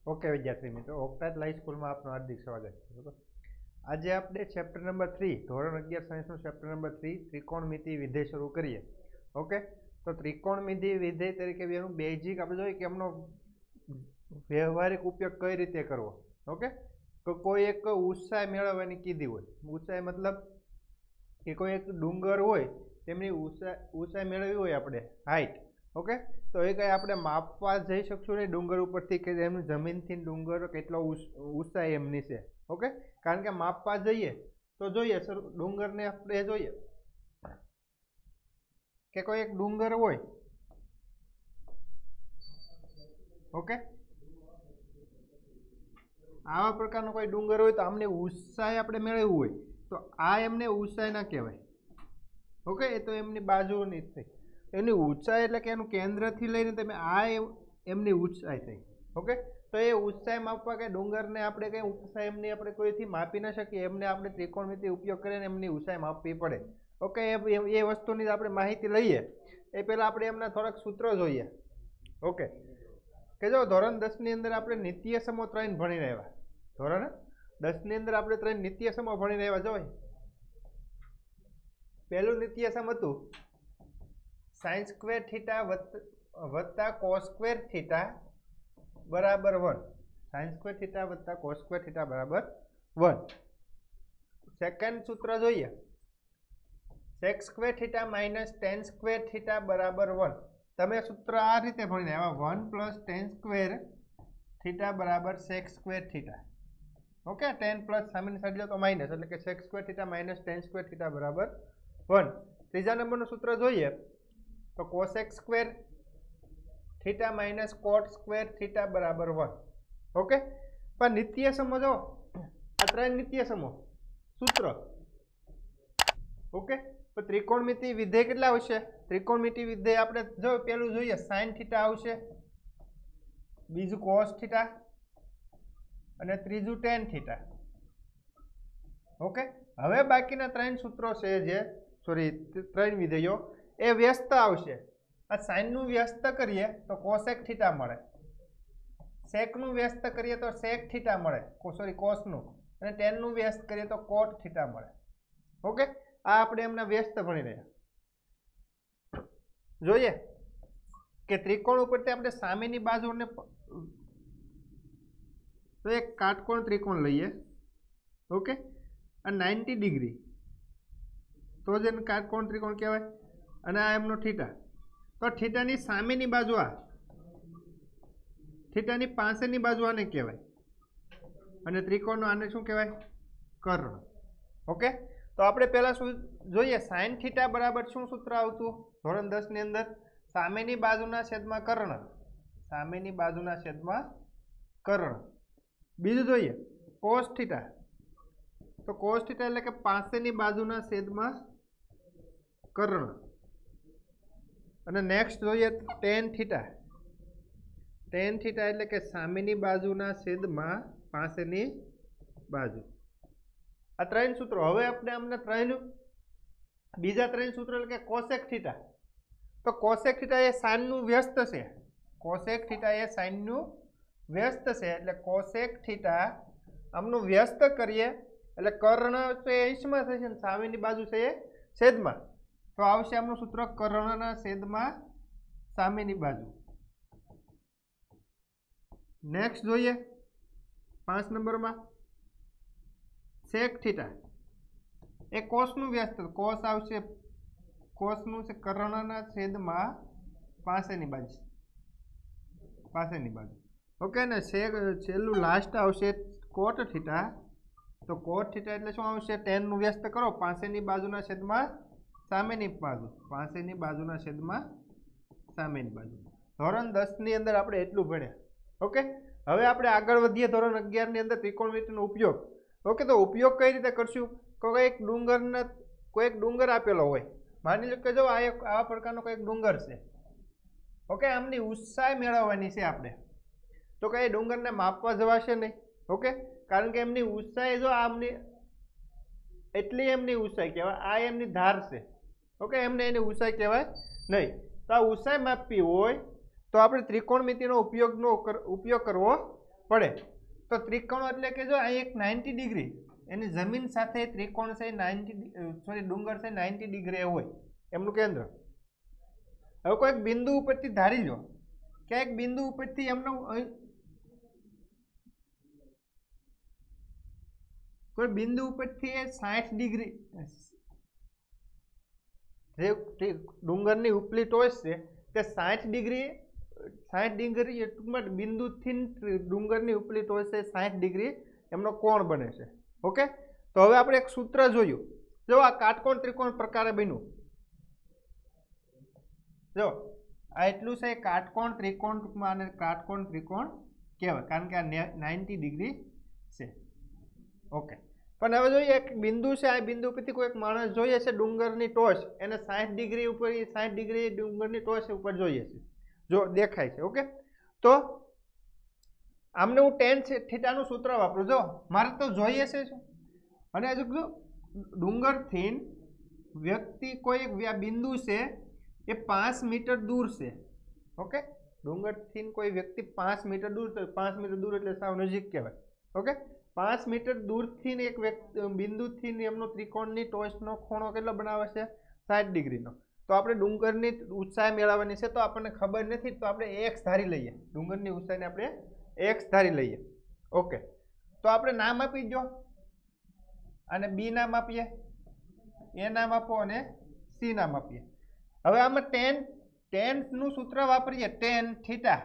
Okay विद्यार्थी मित्रों, ओक्टाज live school में आपનું हार्दिक स्वागत છે। બરાબર, આજે આપણે ચેપ્ટર નંબર 3 ધોરણ 11 સાયન્સનું ચેપ્ટર નંબર 3 ત્રિકોણમિતિ વિધેય શરૂ કરીએ। ઓકે, તો ત્રિકોણમિતિ વિધેય તરીકે એનું બેઝિક આપણે જોઈએ કે એમનો વ્યવહારિક ઉપયોગ કઈ રીતે કરવો। ઓકે, તો કોઈ એક ઊંચાઈ મેળવવાની કીધી હોય, ઊંચાઈ મતલબ કે કોઈ એક ડુંગર હોય તેમની ઊંચાઈ મેળવવી હોય આપણે, હાઈટ। ઓકે, તો એ કઈ આપણે માપવા જઈ શકશું નહીં ડુંગર ઉપરથી કે એમનું જમીનથી ડુંગર કેટલો ઊંચાઈ એમની છે। ઓકે, કારણ કે માપવા જઈએ તો જોઈએ ડુંગરને આપણે જોઈએ કે કોઈ એક ડુંગર હોય। ઓકે, આવા પ્રકારનો કોઈ ડુંગર હોય તો આમની ઊંચાઈ આપણે મેળવવું હોય તો આ એમને ઊંચાઈ ના કહેવાય। ઓકે, એ તો એમની બાજુની જ થઈ, એની ઊંચાઈ એટલે કે એનું કેન્દ્રથી લઈને તમે આ એમની ઊંચાઈ થઈ। ઓકે, તો એ ઊંચાઈ માપવા કે ડુંગરને આપણે કઈ ઊંચાઈ એમની આપણે કોઈથી માપી ન શકીએ, એમને આપણે ત્રિકોણમિતિ ઉપયોગ કરીને એમની ઊંચાઈ માપવી પડે। ઓકે, એ વસ્તુની આપણે માહિતી લઈએ એ પહેલા આપણે એમના થોડાક સૂત્રો જોઈએ। ઓકે, કે જો ધોરણ 10 ની અંદર આપણે નિત્ય સમો 3 ભણીને આવ્યા, ધોરણ 10 ની અંદર આપણે 3 નિત્ય સમો ભણીને આવ્યા। જો પહેલું નિત્ય સમ હતું sin સ્ક્વેર થીટા વત્તા cos સ્ક્વેર થીટા બરાબર 1, sin સ્ક્વેર થીટા વત્તા cos સ્ક્વેર થીટા બરાબર 1। સેકન્ડ સૂત્ર જોઈએ sec square theta minus tan square theta બરાબર 1। તમે સૂત્ર આ રીતે ભણીને આવ્યા 1 પ્લસ tan સ્ક્વેર થીટા બરાબર sec square theta. Okay, tan plus સામેની સાઈડ લો તો માઇનસ, એટલે કે sec square theta minus tan square theta બરાબર 1। ત્રીજા નંબરનું સૂત્ર જોઈએ તો cosec square theta minus cot square theta બરાબર 1। ઓકે, પણ નિત્ય સમો જો આ 3 નિત્ય સમો સૂત્ર। ઓકે, તો ત્રિકોણમિતિ વિધેય કેટલા આવશે? ત્રિકોણમિતિ વિધેય આપણે જો પેલું જોઈએ sin થીટા આવશે, બીજું cos થીટા અને ત્રીજું tan થીટા। ઓકે, હવે બાકીના 3 સૂત્રો છે જે સોરી 3 વિધેયો એ વ્યસ્ત આવશે। આ sin નું વ્યસ્ત કરીએ તો cosec થીટા મળે, sec નું વ્યસ્ત કરીએ તો sec થીટા મળે, સોરી cos નું, અને tan નું વ્યસ્ત કરીએ તો cot થીટા મળે। ઓકે, આ આપણે એમના વ્યસ્ત ભણી રહ્યા। જોઈએ કે ત્રિકોણ ઉપરથી આપણે સામેની બાજુને તો એક કાટકોણ ત્રિકોણ લઈએ। ઓકે, આ 90 ડિગ્રી તો જ એને કાટકોણ ત્રિકોણ કહેવાય, અને આ એમનો થીટા, તો થીટાની સામેની બાજુ આ, થીટાની પાસેની બાજુ આને કહેવાય, અને ત્રિકોણનો આને શું કહેવાય? કર્ણ। ઓકે, તો આપણે પહેલા શું જોઈએ sin થીટા બરાબર શું સૂત્ર આવતું ધોરણ 10 ની અંદર? સામેની બાજુના છેદમાં કર્ણ, સામેની બાજુના છેદમાં કર્ણ। બીજું જોઈએ cos થીટા, તો cos થીટા એટલે કે પાસેની બાજુના છેદમાં કર્ણ। અને નેક્સ્ટ જોઈએ tan થીટા, tan થીટા એટલે કે સામેની બાજુના છેદમાં પાસેની બાજુ। આ 3 સૂત્રો। હવે આપણે અમને બીજા 3 સૂત્રો એટલે કે cosec થીટા, તો cosec થીટા એ sin નું વ્યસ્ત છે, cosec થીટા એ sin નું વ્યસ્ત છે, એટલે cosec થીટા આમનું વ્યસ્ત કરીએ એટલે કર્ણ તો એ અંશમાં થશે ને સામેની બાજુ છે એ છેદમાં, તો આવશે આમનું સૂત્ર કર્ણના છેદમાં સામેની બાજુ। નેક્સ્ટ જોઈએ 5 નંબરમાં sec થીટા એ cos નું વ્યસ્ત, cos આવશે, cos નું છે કર્ણના છેદમાં પાસેની બાજુ, પાસેની બાજુ। ઓકે, ને છેલ્લું લાસ્ટ આવશે cot થીટા, તો cot થીટા એટલે શું આવશે? tan નું વ્યસ્ત કરો, પાસેની બાજુના છેદમાં સામેની બાજુ, પાસેની બાજુના છેદમાં સામેની બાજુ। ધોરણ 10 ની અંદર આપણે એટલું ભણ્યા। ઓકે, હવે આપણે આગળ વધીએ ધોરણ 11 ની અંદર ત્રિકોણમિતિનો ઉપયોગ। ઓકે, તો ઉપયોગ કઈ રીતે કરશું? કોઈ એક ડુંગર આપેલો હોય, માની લો કે જો આ પ્રકારનો કોઈ ડુંગર છે। ઓકે, આમની ઊંચાઈ મેળવવાની છે આપણે, તો કઈ ડુંગરને માપવા જવાશે નહીં। ઓકે, કારણ કે એમની ઊંચાઈ જો આમની એટલી એમની ઊંચાઈ કહેવાય, આ એમની ધાર છે। ઓકે, એમને એની ઊંચાઈ કહેવાય નહીં। તો આ ઊંચાઈ માપવી હોય તો આપણે ત્રિકોણમિતિનો ઉપયોગ કરવો પડે તો ત્રિકોણ એટલે કે જો આ એક 90 ડિગ્રી એની જમીન સાથે ત્રિકોણ છે 90 ડુંગર છે 90 ડિગ્રી હોય એમનું કેન્દ્ર। હવે કોઈ બિંદુ ઉપરથી ધારી લો કે એક બિંદુ ઉપરથી એમનું કોઈ બિંદુ ઉપરથી 60 ડિગ્રી જે ડુંગરની ઉપલી ટોચ છે તે 60 ડિગ્રી ટૂંકમાં બિંદુથી ડુંગરની ઉપલી ટોચ છે 60 ડિગ્રી એમનો કોણ બને છે। ઓકે, તો હવે આપણે એક સૂત્ર જોયું। જો આ કાટકોણ ત્રિકોણ પ્રકારે બન્યું, જો આ એટલું છે કાટકોણ ત્રિકોણ, ટૂંકમાં આને કાટકોણ ત્રિકોણ કહેવાય કારણ કે આ 90 ડિગ્રી છે। ઓકે, પણ હવે જોઈએ એક બિંદુ છે, આ બિંદુ પરથી કોઈ એક માણસ જોઈએ છે ડુંગરની ટોચ એને 60 ડિગ્રી ઉપર 60 ડિગ્રી ડુંગરની ટોચ ઉપર જોઈએ છે, જો દેખાય છે। ઓકે, તો આમને હું tan થીટાનું સૂત્ર વાપરું। જો મારે તો જોઈએ છે અને હજુ ડુંગરથી વ્યક્તિ કોઈ બિંદુ છે એ 5 મીટર દૂર છે। ઓકે, ડુંગરથી કોઈ વ્યક્તિ 5 મીટર દૂર, 5 મીટર દૂર એટલે સાવ નજીક કહેવાય। ઓકે, 5 મીટર દૂરથી એક બિંદુથી એમનો ત્રિકોણની ટોચનો ખૂણો કેટલો બનાવે છે 60 ડિગ્રીનો। તો આપણે ડુંગરની ઊંચાઈ મેળવવાની છે, તો આપણને ખબર નથી તો આપણે x ધારી લઈએ, ડુંગરની ઊંચાઈને આપણે x ધારી લઈએ। ઓકે, તો આપણે નામ આપી દો, અને b નામ આપીએ, a નામ આપો અને c નામ આપીએ। હવે આમાં tan નું સૂત્ર વાપરીએ, tan થીટા।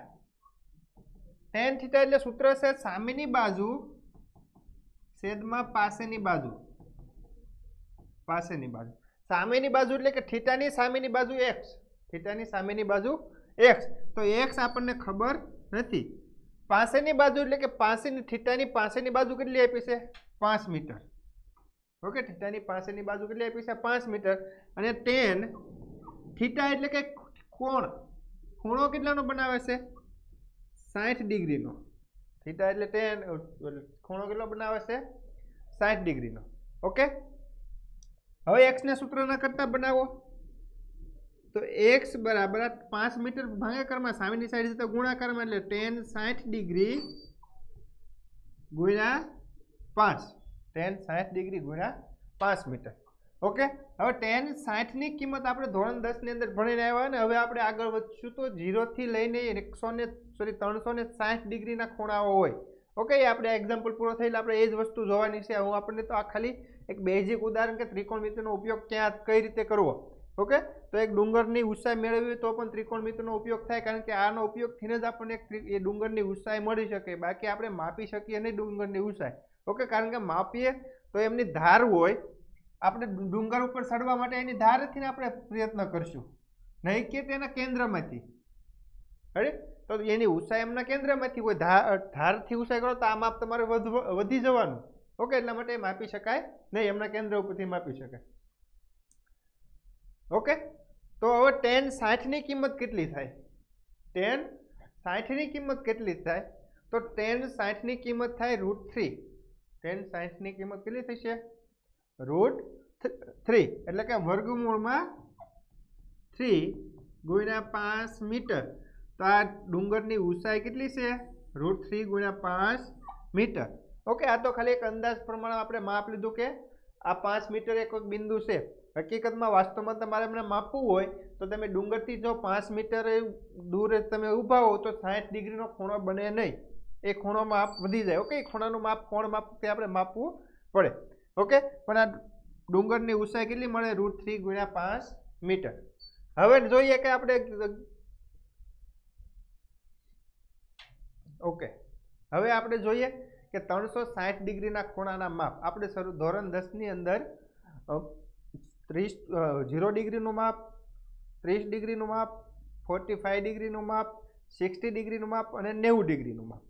tan થીટા એટલે સૂત્ર છે સામેની બાજુ છેદમાં પાસેની બાજુ, પાસેની બાજુ, સામેની બાજુ એટલે કે થીટાની સામેની બાજુ x, થીટાની સામેની બાજુ x, તો x આપણને ખબર નથી। પાસેની બાજુ એટલે કે પાસેની થીટાની પાસેની બાજુ કેટલી આપી છે 5 મીટર। ઓકે, થીટાની પાસેની બાજુ કેટલી આપી છે 5 મીટર, અને tan થીટા એટલે કે કોણ, ખૂણો કેટલાનો બનાવે છે 60 ડિગ્રીનો। થીટા એટલે tan ખૂણો કેટલો બનાવે છે 60 ડિગ્રીનો। ઓકે, હવે x ને સૂત્રના કરતા બનાવો તો x બરાબર 5 મીટર ભાગાકારમાં સામેની સાઈડ તો ગુણાકારમાં એટલે tan 60 ડિગ્રી ગુણ્યા 5, tan 60 ડિગ્રી ગુણ્યા 5 મીટર। ઓકે, હવે tan 60 ની કિંમત આપણે ધોરણ 10 ની અંદર ભણીને આવ્યા ને, હવે આપણે આગળ વધશું તો 0 થી લઈને 360 ડિગ્રીના ખૂણાઓ હોય। ઓકે, એ આપણે એક્ઝામ્પલ પૂરો થયેલા આપણે એ જ વસ્તુ જોવાની છે। હું આપણને તો આ ખાલી એક બેઝિક ઉદાહરણ કે ત્રિકોણમિતિનો ઉપયોગ ક્યાં કઈ રીતે કરવો। ઓકે, તો એક ડુંગરની ઊંચાઈ મેળવવી તો પણ ત્રિકોણમિતિનો ઉપયોગ થાય, કારણ કે આનો ઉપયોગથી જ આપણને એ ડુંગરની ઊંચાઈ મળી શકે, બાકી આપણે માપી શકીએ નહીં ડુંગરની ઊંચાઈ। ઓકે, કારણ કે માપીએ તો એમની ધાર હોય, આપણે ડુંગર ઉપર ચડવા માટે એની ધારથી આપણે પ્રયત્ન કરશું, નહીં કે તેના કેન્દ્રમાંથી। અરે તો એની ઊંચાઈ એમના કેન્દ્રમાંથી હોય, ધારથી ઊંચાઈ કરો તો આ માપ તમારે વધી જવાનું। ઓકે, એટલા માટે માપી શકાય નહીં, એમના કેન્દ્ર ઉપરથી માપી શકાય। ઓકે, તો હવે tan 60 ની કિંમત કેટલી થાય, tan 60 ની કિંમત કેટલી થાય, તો tan 60 ની કિંમત થાય √3। tan 60 ની કિંમત કેટલી થશે √3, એટલે કે વર્ગમૂળમાં 3 ગુણ્યા 5 મીટર। તો આ ડુંગરની ઊંચાઈ કેટલી છે √3 ગુણ્યા 5 મીટર। ઓકે, આ તો ખાલી એક અંદાજ પ્રમાણે આપણે માપ લીધું કે આ 5 મીટર એક બિંદુ છે। હકીકતમાં વાસ્તવમાં તમારે એમને માપવું હોય તો તમે ડુંગરથી જો 5 મીટર દૂર તમે ઊભા હો તો 60 ડિગ્રીનો ખૂણો બને નહીં, એ ખૂણો માપ વધી જાય। ઓકે, ખૂણાનું માપ કોણ માપ તે આપણે માપવું પડે। ઓકે, પણ આ ડુંગરની ઊંચાઈ કેટલી મળે √3 ગુણ્યા 5 મીટર। હવે જોઈએ કે આપણે ઓકે, હવે આપણે જોઈએ કે 360 ડિગ્રીના ખૂણાના માપ આપણે ધોરણ 10 ની અંદર 0 ડિગ્રીનું માપ, 30 ડિગ્રીનું માપ, 45 ડિગ્રીનું માપ, 60 ડિગ્રીનું માપ અને 90 ડિગ્રીનું માપ,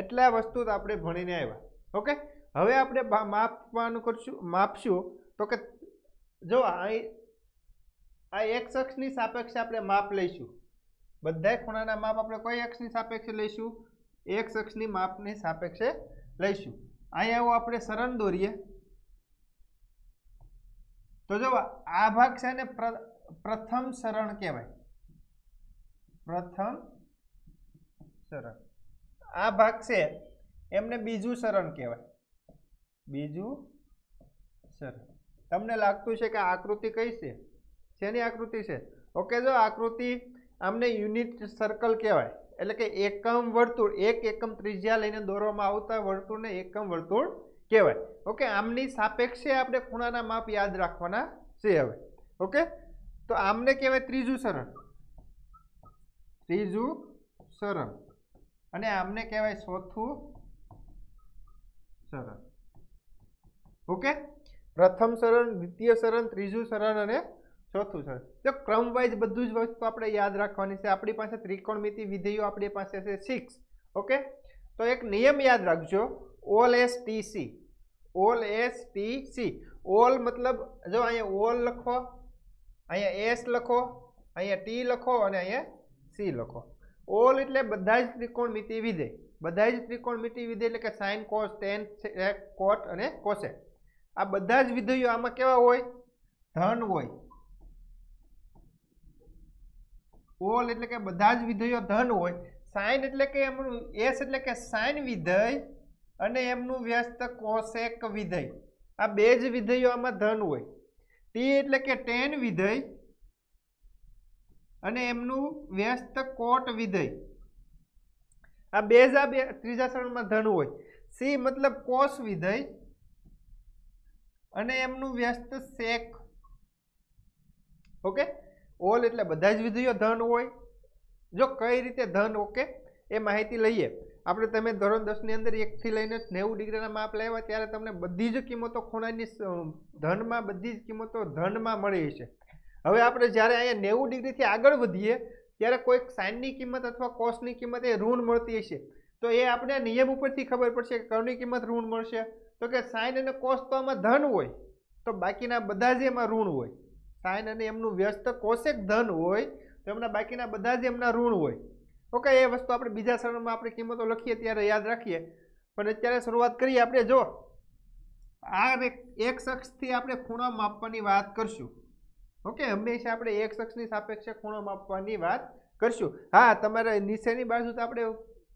એટલા વસ્તુ આપણે ભણીને આવ્યા। ઓકે, હવે આપણે માપવાનું કરશું, માપશું તો કે જો આ x અક્ષની સાપેક્ષે આપણે માપ લઈશું, બધા ખૂણાના માપ આપણે કઈ અક્ષની સાપેક્ષે લઈશું, x અક્ષની માપની સાપેક્ષે લઈશું। અહીંયા આપણે સરણ દોરીએ તો જો આ ભાગ છે ને પ્રથમ સરણ કહેવાય, પ્રથમ સરણ। આ ભાગ છે એમને બીજું સરણ કહેવાય, બીજું સરણ। તમને લાગતું છે કે આ આકૃતિ કઈ છે, શેની આકૃતિ છે? ઓકે, જો આકૃતિ આમને યુનિટ સર્કલ કહેવાય, એટલે કે એકમ વર્તુળ, એક એકમ ત્રિજ્યા લઈને દોરવામાં આવતા વર્તુળને એકમ વર્તુળ કહેવાય। ઓકે, આમની સાપેક્ષે આપણે ખૂણાના માપ યાદ રાખવાના છે હવે। ઓકે, તો આમને કહેવાય ત્રીજું સરણ, ત્રીજું સરણ, અને આમને કહેવાય ચોથું સરણ। ઓકે, પ્રથમ સરણ, દ્વિતીય સરણ, ત્રીજું સરણ અને ચોથું સરણ। તો ક્રમ વાઇઝ બધું જ વસ્તુ આપણે યાદ રાખવાની છે। આપણી પાસે ત્રિકોણમિતિ વિધેયો આપણી પાસે છે 6। ઓકે, તો એક નિયમ યાદ રાખજો, all S T C, all S T C. All મતલબ જો અહીંયા ઓલ લખો, અહીંયા એસ લખો, અહીંયા ટી લખો અને અહીંયા સી લખો। ઓલ એટલે બધા જ ત્રિકોણમિતિ વિધેય, બધા જ ત્રિકોણમિતિ વિધેય એટલે કે સાઇન, કોસ, ટેન, સેક, કોટ અને કોસેક, આ બધા જ વિધેયો આમાં કેવા હોય? ધન હોય। ઓલ એટલે કે બધા જ વિધેયો ધન હોય। સાઇન એટલે કે એમનું, એસ એટલે કે સાઇન વિધેય અને એમનું વ્યસ્ત કોસેક વિધેય, આ બે જ વિધેયો આમાં ધન હોય। ટી એટલે કે ટેન વિધેય અને એમનું વ્યસ્ત કોટ વિધેય, આ બે જ આ ત્રીજા સરણમાં ધન હોય। સી મતલબ કોસ વિધેય અને એમનું વ્યસ્ત સેક। ઓકે, ઓલ એટલે બધા જ વિધેયો ધન હોય। જો કઈ રીતે ધન, ઓકે, એ માહિતી લઈએ આપણે। તમે ધોરણ 10 ની અંદર 1 થી લઈને 90 ડિગ્રીના માપ લાવ્યા ત્યારે તમને બધી જ કિંમતો ખૂણાની ધનમાં, બધી જ કિંમતો ધનમાં મળી છે। હવે આપણે જ્યારે અહીંયા 90 ડિગ્રીથી આગળ વધીએ ત્યારે કોઈક સાઇનની કિંમત અથવા કોસની કિંમત એ ઋણ મળતી હશે, તો એ આપણે નિયમ ઉપરથી ખબર પડશે કે કરની કિંમત ઋણ મળશે। તો કે સાઇન અને કોસ તો આમાં ધન હોય, તો બાકીના બધા જ એમાં ઋણ હોય। સાઇન અને એમનું વ્યસ્ત કોસેક ધન હોય તો એમના બાકીના બધા જ એમના ઋણ હોય। ઓકે, એ વસ્તુ આપણે બીજા સરણમાં આપણે કિંમતો લખીએ ત્યારે યાદ રાખીએ, પણ અત્યારે શરૂઆત કરીએ આપણે। જો આ એક અક્ષથી આપણે ખૂણો માપવાની વાત કરશું। ઓકે, હંમેશા આપણે એક અક્ષની સાપેક્ષે ખૂણો માપવાની વાત કરશું। હા, તમારે નીચેની બાજુ તો આપણે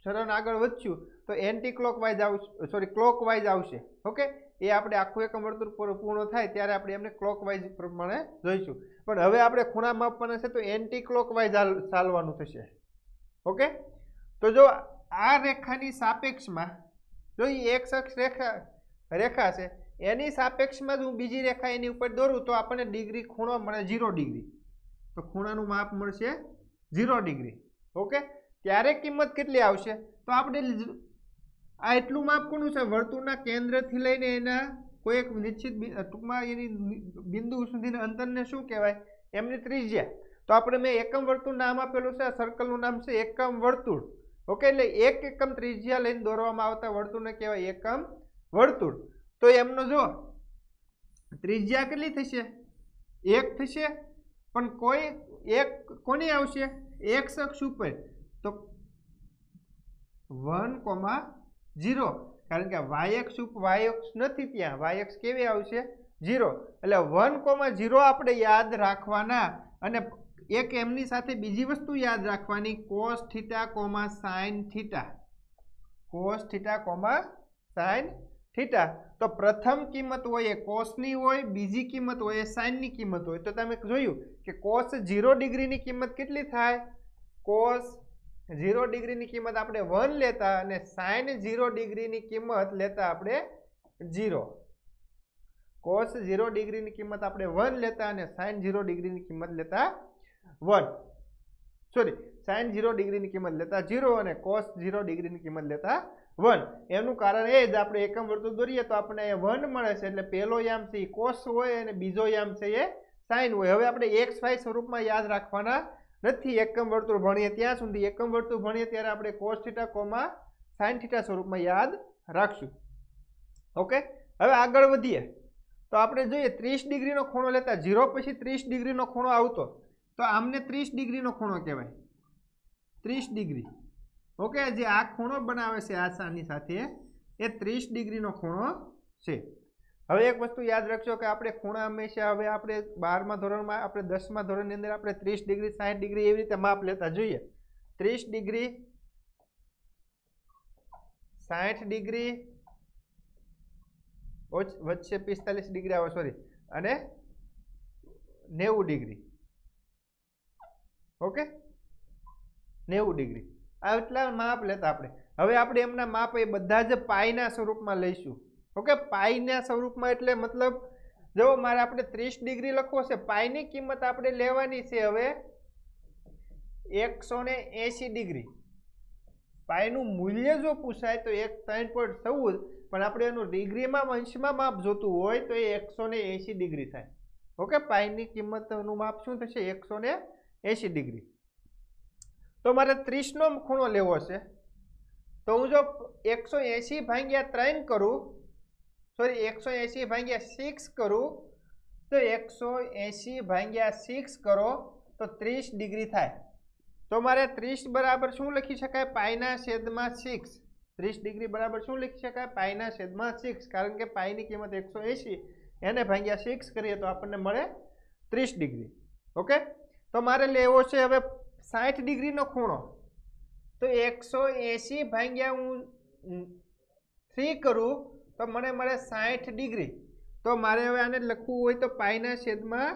સરણ આગળ વધશું તો એન્ટી ક્લોકવાઇઝ આવશે, સોરી ક્લોકવાઇઝ આવશે। ઓકે, એ આપણે આખું એકમ વર્તુળ પૂર્ણ થાય ત્યારે આપણે એમને ક્લોકવાઇઝ પ્રમાણે જોઈશું, પણ હવે આપણે ખૂણા માપવાના છે તો એન્ટી ક્લોકવાઇઝ ચાલવાનું થશે। ઓકે, તો જો આ રેખાની સાપેક્ષમાં, જો એ એક અક્ષ રેખા છે એની સાપેક્ષમાં જ હું બીજી રેખા એની ઉપર દોરું તો આપણને ડિગ્રી ખૂણો મળે 0 ડિગ્રી, તો ખૂણાનું માપ મળશે 0 ડિગ્રી। ઓકે, ત્યારે કિંમત કેટલી આવશે? તો આપણે આ એટલું માપ કોનું છે? વર્તુળના કેન્દ્રથી લઈને એના કોઈ એક નિશ્ચિત ટૂંકમાં એની બિંદુ સુધીના અંતરને શું કહેવાય? એમની ત્રિજ્યા। તો આપણે મેં એકમ વર્તુળ નામ આપેલું છે, સર્કલનું નામ છે એકમ વર્તુળ। ઓકે, એટલે એક એકમ ત્રિજ્યા લઈને દોરવામાં આવતા વર્તુળને કહેવાય એકમ વર્તુળ। તો એમનો જો ત્રિજ્યા કેટલી થશે? 1 થશે, પણ કોઈ એક કોની આવશે? એક્સ અક્ષ ઉપર, તો 1,0, કારણ કે વાય અક્ષ નથી ત્યાં, વાય અક્ષ કેવી આવશે? 0, એટલે 1,0 આપણે યાદ રાખવાના। અને એક એમની સાથે બીજી વસ્તુ યાદ રાખવાની, cos θ, sin θ, cos θ, sin θ। તો પ્રથમ કિંમત હોય એ કોસની હોય, બીજી કિંમત હોય એ સાઇનની કિંમત હોય। તો તમે જોયું કે કોસ 0 ડિગ્રીની કિંમત કેટલી થાય? કોસ 0 ડિગ્રીની કિંમત આપણે 1 લેતા અને સાઇન 0 ડિગ્રીની કિંમત લેતા આપણે 0। કોસ 0 ડિગ્રીની કિંમત આપણે 1 લેતા અને સાઇન 0 ડિગ્રીની કિંમત લેતા 1, સોરી, સાઇન 0 ડિગ્રીની કિંમત લેતા 0 અને કોસ 0 ડિગ્રીની કિંમત લેતા 1। એનું કારણ એ જ આપણે એકમ વર્તુળ દોરીએ તો આપણને 1 મળે છે, એટલે પહેલો યામ છે એ કોસ હોય અને બીજો યામ છે એ સાઇન હોય। હવે આપણે એક્સ વાય સ્વરૂપમાં યાદ રાખવાના નથી એકમ વર્તુળ ભણીએ ત્યાં સુધી। એકમ વર્તુળ ભણીએ ત્યારે આપણે cos θ, sin θ સ્વરૂપમાં યાદ રાખશું। ઓકે, હવે આગળ વધીએ તો આપણે જોઈએ 30 ડિગ્રીનો ખૂણો લેતા, 0 પછી 30 ડિગ્રીનો ખૂણો આવતો તો આમને 30 ડિગ્રીનો ખૂણો કહેવાય, 30 ડિગ્રી। ઓકે, જે આ ખૂણો બનાવે છે આની સાથે એ 30 ડિગ્રીનો ખૂણો છે। હવે એક વસ્તુ યાદ રાખજો કે આપણે ખૂણા હંમેશા, હવે આપણે 12મા ધોરણમાં, આપણે 10મા ધોરણની અંદર આપણે 30 ડિગ્રી, 60 ડિગ્રી એવી રીતે માપ લેતા જોઈએ। 30 ડિગ્રી, 60 ડિગ્રી વચ્ચે 45 ડિગ્રી આવે, સોરી, અને 90 ડિગ્રી. Okay, 90 degree. આ એટલા માપ લેતા આપણે. હવે આપણે એમના માપ એ બધા જ પાઈના સ્વરૂપમાં લઈશું. ઓકે, પાઈના સ્વરૂપમાં એટલે મતલબ જો મારે આપણે 30 ડિગ્રી લખવો છે, પાઈની કિંમત આપણે લેવાની છે હવે 180 ડિગ્રી. પાઈનું મૂલ્ય જો પૂછાય તો 3.14, પણ આપણે એનું ડિગ્રીમાં અંશમાં માપ જોતું હોય તો એ 180 ડિગ્રી થાય. ઓકે, પાઈની કિંમતનું માપ શું થશે? 180 ડિગ્રી. તો મારે 30 નો ખૂણો લેવો છે, તો હું જો 180 ભાગ્યા 3 કરું, સોરી 180 ભાગ્યા 6 કરું, તો 180 ભાગ્યા 6 કરો તો 30 ડિગ્રી થાય. તો મારે 30 બરાબર શું લખી શકાય? પાઈના છેદમાં 6. 30 ડિગ્રી બરાબર શું લખી શકાય? પાઈના છેદમાં 6, કારણ કે પાઈની કિંમત 180, એને ભાગ્યા 6 કરીએ તો આપણને મળે 30 ડિગ્રી. ઓકે, તો મારે લેવો છે હવે 60 ડિગ્રીનો ખૂણો, તો 180 ભાગ્યા હું 3 કરું તો મને મળે 60 ડિગ્રી. તો મારે હવે આને લખવું હોય તો પાઈના છેદમાં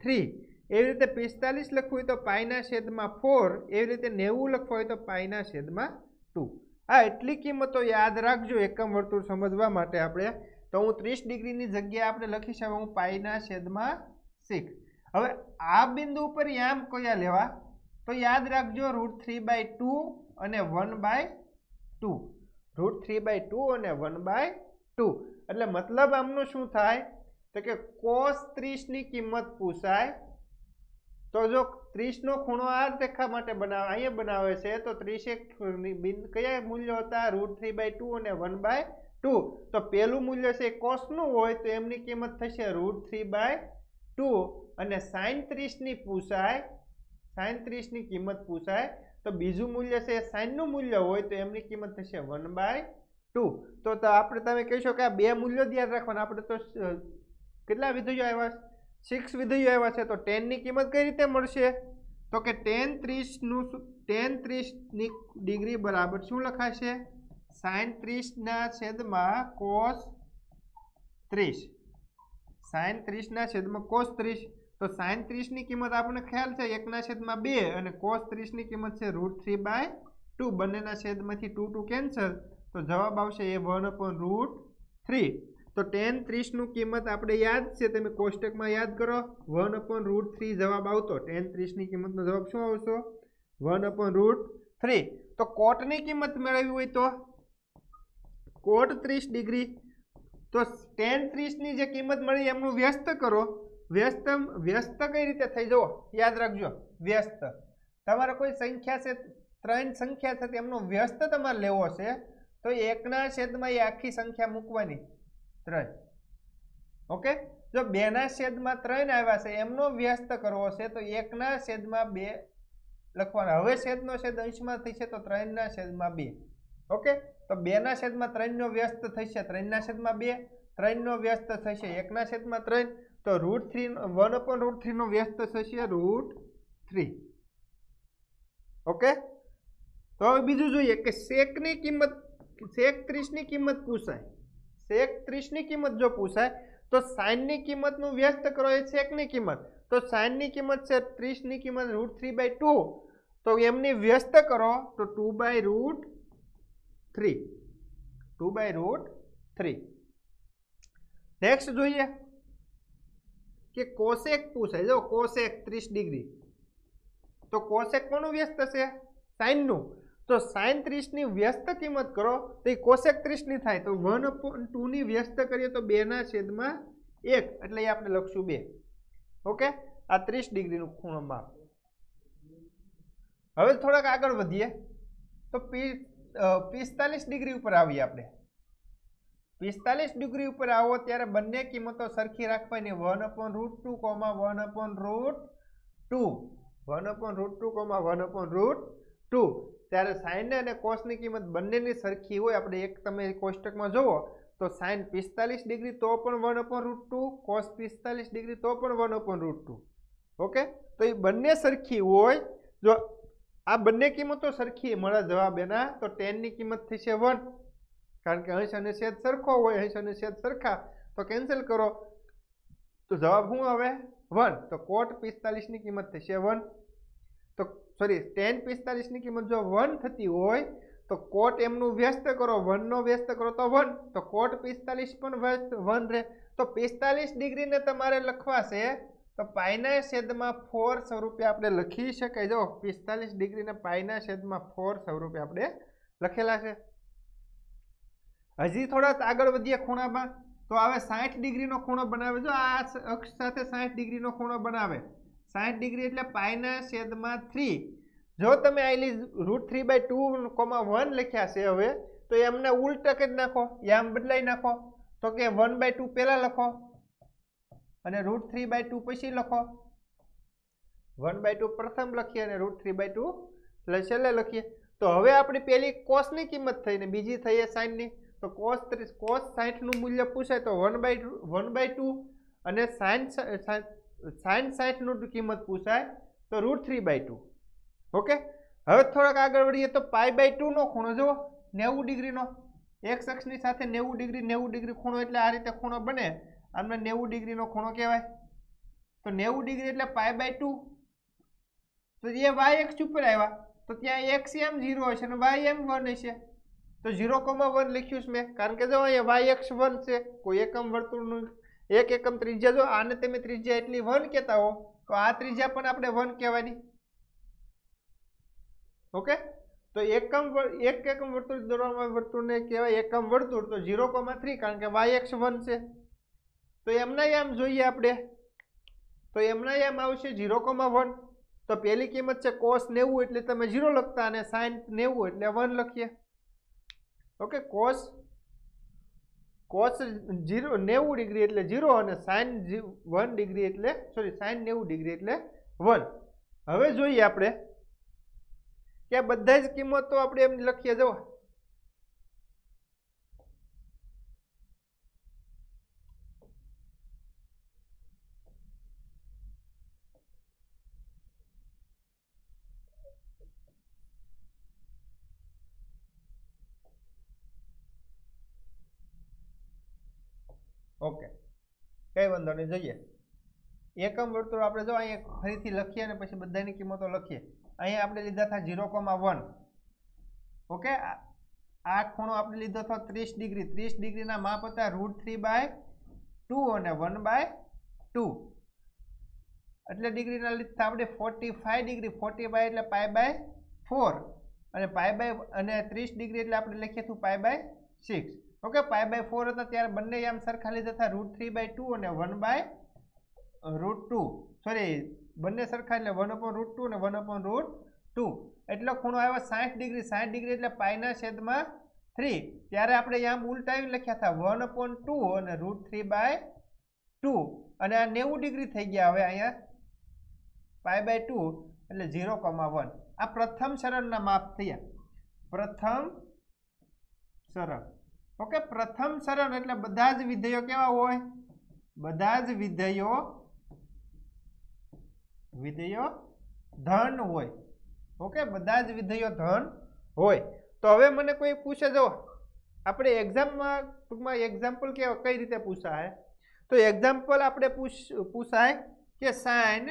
3, એવી રીતે 45 લખવું હોય તો પાઈના છેદમાં 4, એવી રીતે 90 લખવું હોય તો પાઈના છેદમાં 2. આ એટલી કિંમતો યાદ રાખજો એકમ વર્તુળ સમજવા માટે આપણે. તો હું 30 ડિગ્રીની જગ્યાએ આપણે લખી શકું હું પાઈના છેદમાં 6. હવે આ બિંદુ ઉપર યામ કયા લેવા? તો યાદ રાખજો √3/2 અને 1/2. √3/2 અને 1/2. એટલે મતલબ આમનું શું થાય? તો કે cos 30 ની કિંમત પૂછાય. તો જો 30 નો ખૂણો આ રેખા માટે અહીંયા બનાવે છે, તો 30 કયા મૂલ્યો હતા? √3/2 અને 1/2. તો પેલું મૂલ્ય છે cos નું હોય તો એમની કિંમત થશે √3/2, અને sin 30 ની પૂછાય, sin 30 ની કિંમત પૂછાય તો બીજું મૂલ્ય છે sin નું મૂલ્ય હોય તો એમની કિંમત થશે 1/2. તો આપણે તમે કહેશો કે આ બે મૂલ્યો ધ્યાન રાખવાના. આપણે તો કેટલા વિધેયો આવ્યા? 6 વિધેયો આવ્યા છે. તો tan ની કિંમત કઈ રીતે મળશે? તો કે tan 30 ની ડિગ્રી બરાબર શું લખાશે? sin 30 ના છેદમાં cos 30. sin 30 ના છેદમાં cos 30. તો sin 30 ની કિંમત આપણને ખ્યાલ છે 1/2, અને cos 30 ની કિંમત છે √3/2. બંનેના છેદમાંથી 2 કેન્સલ, તો જવાબ આવશે એ 1/√3. તો tan 30 નું કિંમત આપણે યાદ છે, તમે કોષ્ટકમાં યાદ કરો, 1/√3 જવાબ આવતો. tan 30 ની કિંમતનો જવાબ શું આવશે? 1/√3. તો કોટની કિંમત મેળવવી હોય તો કોટ 30 ડિગ્રી, તો tan 30 ની જે કિંમત મળી એમનું વ્યસ્ત કરો. વ્યસ્ત કઈ રીતે થઈ? જુઓ, યાદ રાખજો, વ્યસ્ત તમારે કોઈ સંખ્યા છે, 3 સંખ્યા છે, તેમનો વ્યસ્ત તમારે લેવો છે, તો 1 છેદમાં એ આખી સંખ્યા મૂકવાની 3. ઓકે, જો 2 છેદમાં 3 આવ્યા છે એમનો વ્યસ્ત કરવો છે તો 1 છેદમાં 2 લખવાના. હવે છેદનો છેદ અંશમાં થશે તો 3 છેદમાં 2. ઓકે, તો 2 છેદમાં 3 નો વ્યસ્ત થશે 3 છેદમાં 2, 3 નો વ્યસ્ત થશે 1 છેદમાં 3, તો √3 નો વ્યસ્ત થશે √3. ઓકે, તો હવે બીજું જોઈએ કે sec ની કિંમત, sec 30 ની કિંમત પૂછાય. sec 30 ની કિંમત જો પૂછાય તો sin ની કિંમતનું વ્યસ્ત કરો એ sec ની કિંમત. તો sin ની કિંમત છે 30 ની કિંમત √3/2, તો એમની વ્યસ્ત કરો તો 2/√3. 2/√3. નેક્સ્ટ જોઈએ કે cosec પૂછાય. જો cosec 30 ડિગ્રી, તો cosec કોનું વ્યસ્ત છે? sin નું. તો sin 30 ની વ્યસ્ત કિંમત કરો તો એ cosec 30 ની થાય. તો 1/2 ની વ્યસ્ત કરીએ તો 2 છેદમાં 1, એટલે આપણે લખશું 2. ઓકે, આ 30 ડિગ્રીનું ખૂણો માપ. હવે થોડાક આગળ વધીએ તો 45 ડિગ્રી ઉપર આવીએ આપણે. 45 ડિગ્રી ઉપર આવો ત્યારે બંને કિંમતો સરખી રાખવાની. 1/√2, 1/√2. ત્યારે sin અને cos ની કિંમત બંનેની સરખી હોય. આપણે એક તમે કોષ્ટકમાં જુઓ તો sin 45 ડિગ્રી તો પણ 1/√2, cos 45 ડિગ્રી તો પણ 1/√2. ઓકે, તો એ બંને સરખી હોય. જો આ બંને કિંમતો સરખી મળે જવાબ એના, તો tan ની કિંમત થશે 1, कारण के अंश अने छेद सरखो होय, अंश अने छेद सरखा तो केन्सल करो तो जवाब शुं आवे 1। तो cot 45 ની કિંમત થશે 1। तो सॉरी tan 45 ની કિંમત જો 1 થતી હોય तो cot m નું વ્યસ્ત કરો 1 નો વ્યસ્ત કરો તો 1, तो cot 45 પણ 1 રહે। तो 45 ડિગ્રી ને તમારે લખવા છે तो पाई ना छेदमां 4 स्वरूपे आपणे लखी शकाय। जो 45 डिग्री ने पाई ना छेदमां 4 स्वरूपे आपणे लखेला छे। हजी थोड़ा आगळ वधीए खूणामां तो आवे 60 डिग्री नो खूणो बनावे। जो आ अक्ष साथे 60 डिग्री नो खूणो बनावे 60 डिग्री एटले पाई ना छेदमां 3। जो तमे आइली √3/2, 1 लख्या छे हवे तो एमने उलटा करी नाखो, एम बदलाई नाखो। तो के 1/2 पहेला लखो અને √3/2 પછી લખો। 1/2 પ્રથમ લખીએ અને √3/2 છેલ્લે લખીએ। તો હવે આપણી પહેલી cos ની કિંમત થઈ ને બીજી થઈ sin ની। તો cos 60 નું મૂલ્ય પૂછાય તો 1/2 અને sin 60 નું કિંમત પૂછાય તો √3/2। ઓકે, હવે થોડાક આગળ વળીએ તો π/2 નો ખૂણો જુઓ 90 ડિગ્રી નો, x અક્ષની સાથે 90 ડિગ્રી ખૂણો એટલે આ રીતે ખૂણો બને। आमने 90 डिग्री नो खूणो कहेवाय। तो 90 डिग्री एटले π/2। तो ये y अक्ष उपर आव्या तो त्यां x m 0 हशे अने y m 1 हशे। तो 0,1 लख्युं छे मैं, कारण के जो अहींया y अक्ष 1 छे। कोई एकम वर्तुळनुं एक एकम त्रिज्या जो आने तमे त्रिज्या एटली 1 कहेता हो तो आ त्रिज्या पण आपणे 1 कहेवानी। ओके, तो एक एकम वर्तुळ दोरवामां वर्तुळने कहेवाय एकम वर्तुळ। तो 0,3 कारण के y अक्ष 1 छे। तो एमना एम जोईए आपणे तो एमना एम आवशे 0,1। तो पहली किंमत छे cos 90 एटले तमे 0 लखता अने sin 90 एटले 1 लखीए। ओके, cos 90 डिग्री एटले 0 अने sin 1 डिग्री एटले sin 90 डिग्री एटले 1। हवे जोईए आपणे के आ बधा ज किंमतो आपणे एम लखीए। जो ओके, कई वांधो नहीं। जोईए एकम वर्तुळ आपणे जो अहीं फरीथी लखीए अने पछी बधानी किंमतो लखीए। अहीं आपणे लीधा था 0,1। ओके, आ खूणो आपणे लीधो था 30 डिग्री। 30 डिग्री ना माप हता √3/2 अने 1/2 એટલે ડિગ્રીના લીધા આપણે 45 ડિગ્રી। 45 એટલે π/4 અને અને 30 ડિગ્રી એટલે આપણે લખીએ તો π/6। ओके, π/4 હતા ત્યારે બંને આમ સરખા લીધા હતા √3/2 અને 1/√2। सॉरी બંને સરખા એટલે 1/√2 અને 1/√2 એટલો ખૂણો આવ્યો 60 ડિગ્રી। 60 ડિગ્રી એટલે પાઈના છેદમાં 3। ત્યારે આપણે આમ ઉલટાવી લખ્યા હતા 1/2 અને √3/2 અને આ 90 ડિગ્રી થઈ ગયા। હવે અહીંયા π/2 એટલે 0,1। આ પ્રથમ સરળના માપ થયા। પ્રથમ સરળ। ओके, प्रथम सरल એટલે બધા જ વિધેયો કેવા હોય? બધા જ વિધેયો ધન હોય। ओके, બધા જ વિધેયો ધન હોય। તો હવે મને કોઈ પૂછે જો આપણે એક્ઝામમાં ટૂંકમાં એક્ઝામ્પલ કે કઈ રીતે પૂછાય તો એક્ઝામ્પલ આપણે પૂછાય કે sin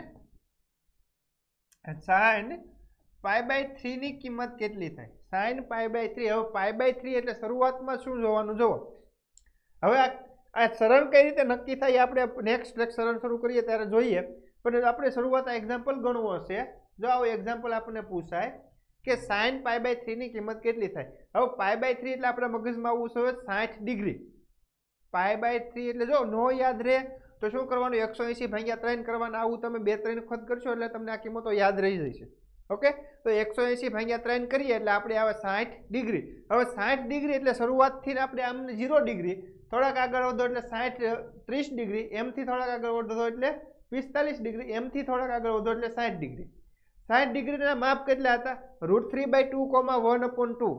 π/3 ની કિંમત કેટલી થાય? sin π/3। હવે π/3 એટલે શરૂઆતમાં શું જોવાનું જુઓ। હવે આ સરળ કઈ રીતે નક્કી થાય આપણે નેક્સ્ટ લેક્ચર શરૂ કરીએ ત્યારે જોઈએ, પણ આપણે શરૂઆત આ એક્ઝામ્પલ ગણવું હશે। જો આવો એક્ઝામ્પલ આપણને પૂછાય કે sin π/3 ની કિંમત કેટલી થાય। હવે π/3 એટલે આપણા મગજમાં આવું છે 60 ડિગ્રી। π/3 એટલે જો નો યાદ રહે તો શું કરવાનું 180/3 કરવાના। આવું તમે 2-3 વખત કરશો એટલે તમને આ કિંમતો યાદ રહી જશે। ओके, तो 180/3 करिए એટલે આપણે આવે 60 ડિગ્રી। હવે 60 ડિગ્રી એટલે શરૂઆતથી આપણે આમને 0 ડિગ્રી, થોડાક આગળ વધો એટલે 30 ડિગ્રી, એમથી થોડાક આગળ વધો એટલે 45 ડિગ્રી, એમથી થોડાક આગળ વધો એટલે 60 ડિગ્રી। 60 ડિગ્રીના માપ કેટલા હતા? √3/2, 1/2।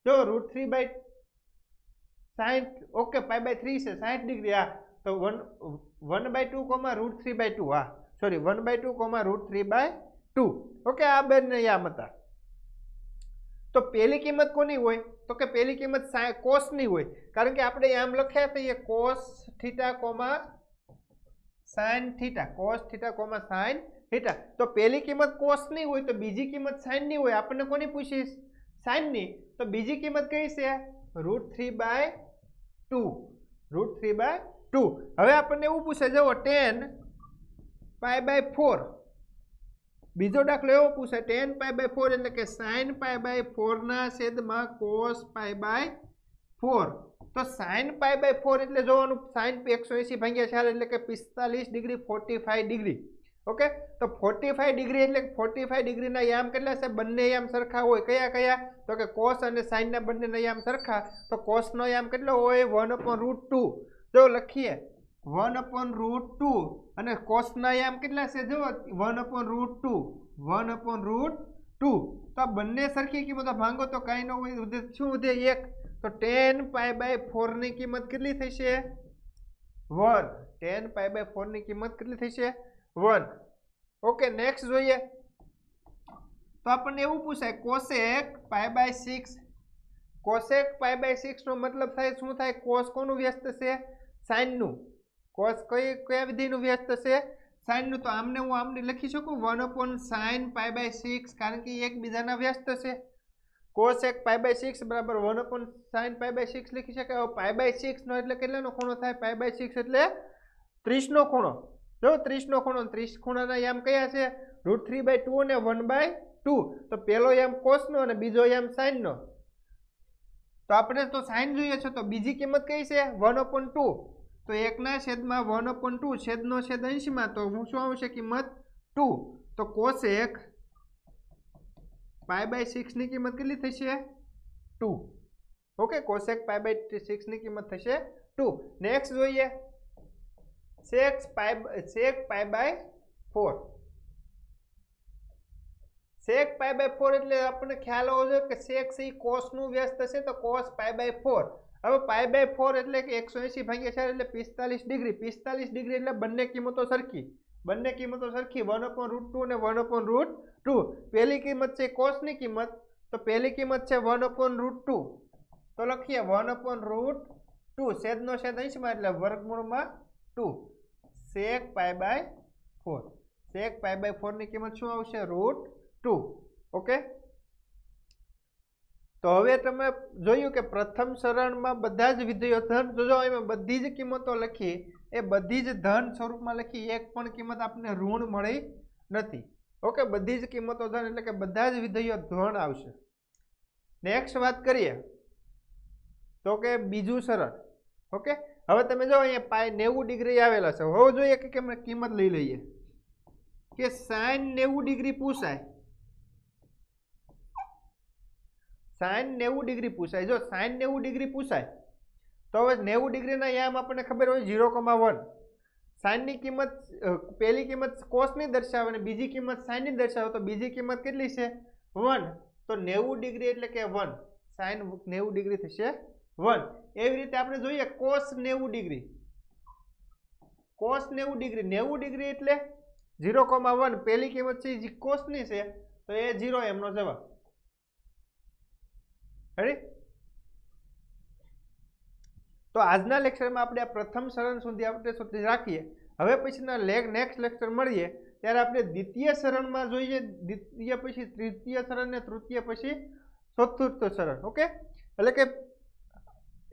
જો √3/60 ઓકે π/3 છે 60 ડિગ્રી। હા, તો 1/2, √3/2। હા, સોરી 1/2, √3/2। ओके, आ बेन याम था। तो पहली किंमत कोनी होय तो के पहली किंमत cos नी होय कारण के आपणे आम लख्या छे cos theta coma sin theta cos theta coma sin theta तो पहली किंमत cos नी होय तो बीजी किंमत sin नी होय आपने कोनी पूछी sin नी तो बीजी किंमत कई छे √3/2 √3/2 હવે આપણને એવું પૂછે જો tan π/4 બીજો દાખલો એવો પૂછે tan π/4 એટલે કે sin π/4 ના છેદમાં cos π/4 તો sin π/4 એટલે જોવાનું sin 180 ભાગ્યા 4 એટલે કે 45 ડિગ્રી 45 ડિગ્રી ઓકે તો 45 ડિગ્રી એટલે 45 ડિગ્રીના યામ કેટલા છે બંને યામ સરખા હોય કયા કયા તો કે cos અને sin ના બંનેના યામ સરખા તો cos નો યામ કેટલો હોય 1/√2 જો લખીએ 1/√2 અને cos ના યામ કેટલા છે જો 1/√2 1/√2 તો બંને સરખી કિંમતો ભાંગો તો કાઈ ન હોય શું વધે 1 તો tan π/4 ની કિંમત કેટલી થશે 1 tan π/4 ની કિંમત કેટલી થશે 1 ઓકે નેક્સ્ટ જોઈએ તો આપણને એવું પૂછાય cosec π/6 cosec π/6 નો મતલબ થાય શું થાય cos કોનું વ્યસ્ત છે sin નું cos કયા વિધેયનું વ્યસ્ત છે sin નું તો આમને હું આમને લખી શકું 1/sin π/6 કારણ કે એકબીજાના વ્યસ્ત છે cosec π/6 બરાબર 1/sin π/6 લખી શકાય π/6 નો એટલે કેટલાનો ખૂણો થાય π/6 એટલે 30 નો ખૂણો જો 30 નો ખૂણો 30 ખૂણાના યામ કયા છે √3/2 અને 1/2 તો પહેલો યામ cos નો અને બીજો યામ sin નો તો આપણે તો sin જોઈએ છે તો બીજી કિંમત કઈ છે 1/2 તો 1 ના છેદમાં 1/2 છેદનો છેદ અંશમાં તો શું આવશે કિંમત 2 તો cosec π/6 ની કિંમત કેટલી થશે 2 ઓકે cosec π/6 ની કિંમત થશે 2 નેક્સ્ટ જોઈએ sec π/4 sec π/4 એટલે આપણને ખ્યાલ હોવો જોઈએ કે sec છે cos નું વ્યસ્ત છે તો cos π/4 હવે π/4 એટલે કે 180 ભાગ્યા 4 એટલે 45 ડિગ્રી એટલે બંને કિંમતો સરખી 1/√2 અને 1/√2 પહેલી કિંમત છે cos ની કિંમત તો પહેલી કિંમત છે 1/√2 તો લખીએ 1/√2 છેદનો છેદ અંશમાં એટલે વર્ગમૂળમાં 2 sec π/4 sec π/4 ની કિંમત શું આવશે √2 ઓકે તો હવે તમે જોયું કે પ્રથમ સરળમાં બધા જ વિધેયો ધન જો એમાં બધી જ કિંમતો લખી એ બધી જ ધન સ્વરૂપમાં લખી એક પણ કિંમત આપણને ઋણ મળી નથી ઓકે બધી જ કિંમતો ધન એટલે કે બધા જ વિધેયો ધન આવશે નેક્સ્ટ વાત કરીએ તો કે બીજું સરળ ઓકે હવે તમે જો અહીંયા પાય 90 ડિગ્રી આવેલા છે હવે જોઈએ કે આપણે કિંમત લઈ લઈએ કે sin 90 ડિગ્રી પૂછાય sin 90 ડિગ્રી પૂછાય જો sin 90 ડિગ્રી પૂછાય તો હવે 90 ડિગ્રીના યામ આપણને ખબર હોય 0,1 sin ની કિંમત પહેલી કિંમત cos ની દર્શાવે અને બીજી કિંમત sin ની દર્શાવે તો બીજી કિંમત કેટલી છે 1 તો 90 ડિગ્રી એટલે કે 1 sin 90 ડિગ્રી થશે 1 એવી રીતે આપણે જોઈએ cos 90 degree cos 90 degree 90 degree એટલે 0,1 પહેલી કિંમત છે જે cos ની છે તો એ 0 એમનો જવાબ રેડી તો આજના લેક્ચરમાં આપણે આ પ્રથમ સરળ સુધી આપણે રાખીએ હવે પછીના નેક્સ્ટ લેક્ચર મળીએ ત્યારે આપણે દ્વિતીય સરળમાં જોઈએ દ્વિતીય પછી તૃતીય સરળ ને તૃતીય પછી ચતુર્થ સરળ ઓકે એટલે કે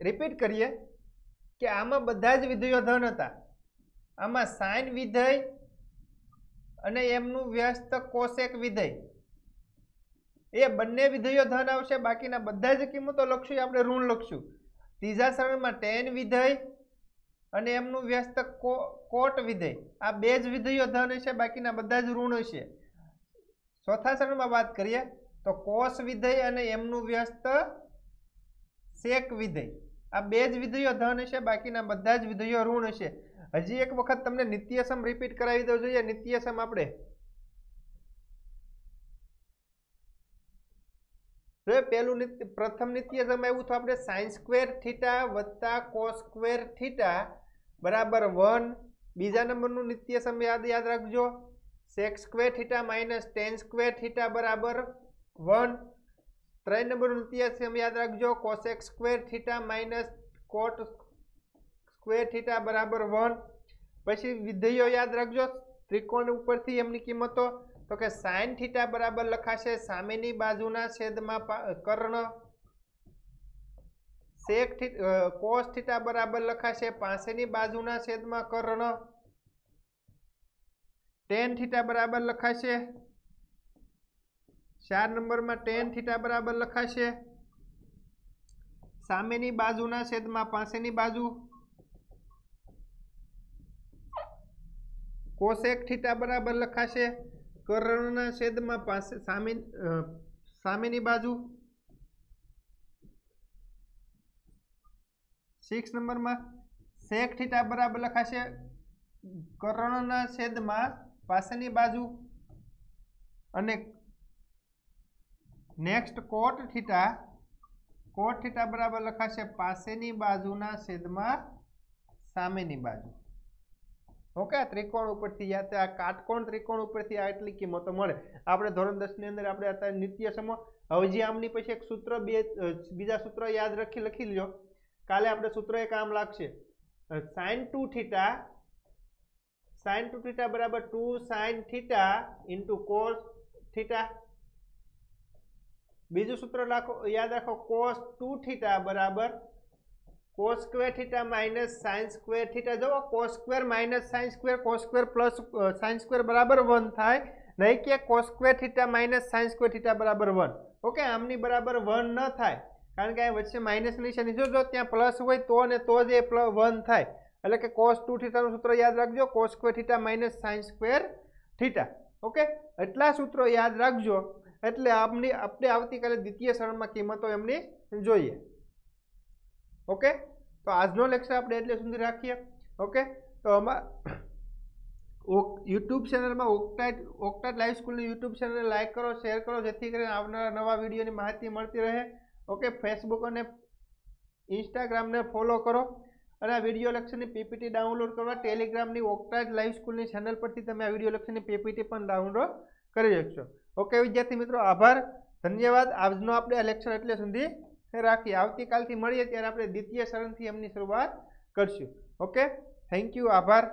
રિપીટ કરીએ કે આમાં બધા જ વિધેયો ધન હતા આમાં sin વિધેય અને એમનું વ્યસ્ત cosec વિધેય એ બંને વિધેયો ધન આવશે બાકીના બધા જ કિંમતો લખશું આપણે ઋણ લખશું ત્રીજા સરળમાં tan વિધેય અને એમનું વ્યસ્ત cot વિધેય આ બે જ વિધેયો ધન હશે બાકીના બધા જ ઋણ હશે ચોથા સરળમાં વાત કરીએ તો cos વિધેય અને એમનું વ્યસ્ત sec વિધેય આ બે જ વિધેયો ધન હશે બાકીના બધા જ વિધેયો ઋણ હશે હજી એક વખત તમને નિત્યસમ રિપીટ કરાવી દઉં જોઈએ નિત્યસમ આપણે પહેલું પ્રથમ નિત્યસમ આવ્યું તો આપણે sin² θ વત્તા cos² θ બરાબર 1 બીજા નંબરનું નિત્યસમ યાદ રાખજો sec² θ માઇનસ tan² θ બરાબર 1 3 નંબરનું દ્વિતીય સમ યાદ રાખજો cosec square theta minus cot square theta બરાબર 1. પછી વિધેયો યાદ રાખજો ત્રિકોણ ઉપરથી એમની કિંમતો તો કે સાઇન થીટા બરાબર લખાશે સામેની બાજુના છેદમાં કર્ણ. સેક કોસ થીટા બરાબર લખાશે પાસેની બાજુના છેદમાં કર્ણ. ટેન થીટા બરાબર લખાશે 4 નંબરમાં ટેન થીટા બરાબર લખાશે સામેની બાજુના છેદમાં પાસેની બાજુ. કોસેક થીટા બરાબર લખાશે કર્ણના છેદમાં પાસે સામેની બાજુ. 6 નંબરમાં સેક થીટા બરાબર લખાશે કર્ણના છેદમાં પાસેની બાજુ. અને નેક્સ્ટ કોટ થીટા બરાબર લખાશે પાસેની બાજુના છેદમાં સામેની બાજુ. ઓકે, આ ત્રિકોણ ઉપરથી યાદ આ કાટકોણ ત્રિકોણ ઉપરથી આ એટલી કિંમતો મળે. આપણે ધોરણ 10 ની અંદર આપણે અત્યારે નિત્ય સમો હવે આમની પછી એક સૂત્ર બીજા સૂત્ર યાદ લખી લ્યો. કાલે આપણે સૂત્ર એક આમ લાગશે sin 2 થીટા બરાબર 2 sin theta into cos theta. બીજું સૂત્ર યાદ રાખો cos 2 થીટા બરાબર cos square theta minus sin square theta. જો cos square minus sin square cos square plus sin square બરાબર 1 થાય, નહીં કે cos square theta minus sin square theta બરાબર 1. ઓકે, આમની બરાબર 1 ન થાય કારણ કે આ વચ્ચે માઇનસ નિશાની જો ત્યાં પ્લસ હોય તો ને તો જ એ 1 થાય. એટલે કે cos 2 થીટાનું સૂત્ર યાદ રાખજો cos square theta minus sin square theta. Okay, એટલા સૂત્રો યાદ રાખજો એટલે આપણે આવતીકાલે દ્વિતીય સરળમાં કિંમતો એમની જોઈએ. ઓકે, તો આજનો લેક્ચર આપણે એટલે સુધી રાખીએ. ઓકે, તો યુટ્યુબ ચેનલમાં ઓક્ટાટ લાઈવ સ્કૂલની યુટ્યુબ ચેનલને લાઈક કરો, શેર કરો જેથી કરીને આવનારા નવા વિડીયોની માહિતી મળતી રહે. ઓકે, ફેસબુક અને ઇન્સ્ટાગ્રામને ફોલો કરો અને આ વિડીયો લેક્ચરની પીપીટી ડાઉનલોડ કરવા ટેલિગ્રામની ઓક્ટાટ લાઈવ સ્કૂલની ચેનલ પરથી તમે આ વિડીયો લેક્ચરની પીપીટી પણ ડાઉનલોડ કરી શકશો. ઓકે વિદ્યાર્થી મિત્રો, આભાર, ધન્યવાદ. આજનો આપણે આ લેક્ચર એટલે સુધી રાખીએ. આવતીકાલથી મળીએ ત્યારે આપણે દ્વિતીય સરણથી એમની શરૂઆત કરશું. ઓકે, થેન્ક યુ, આભાર.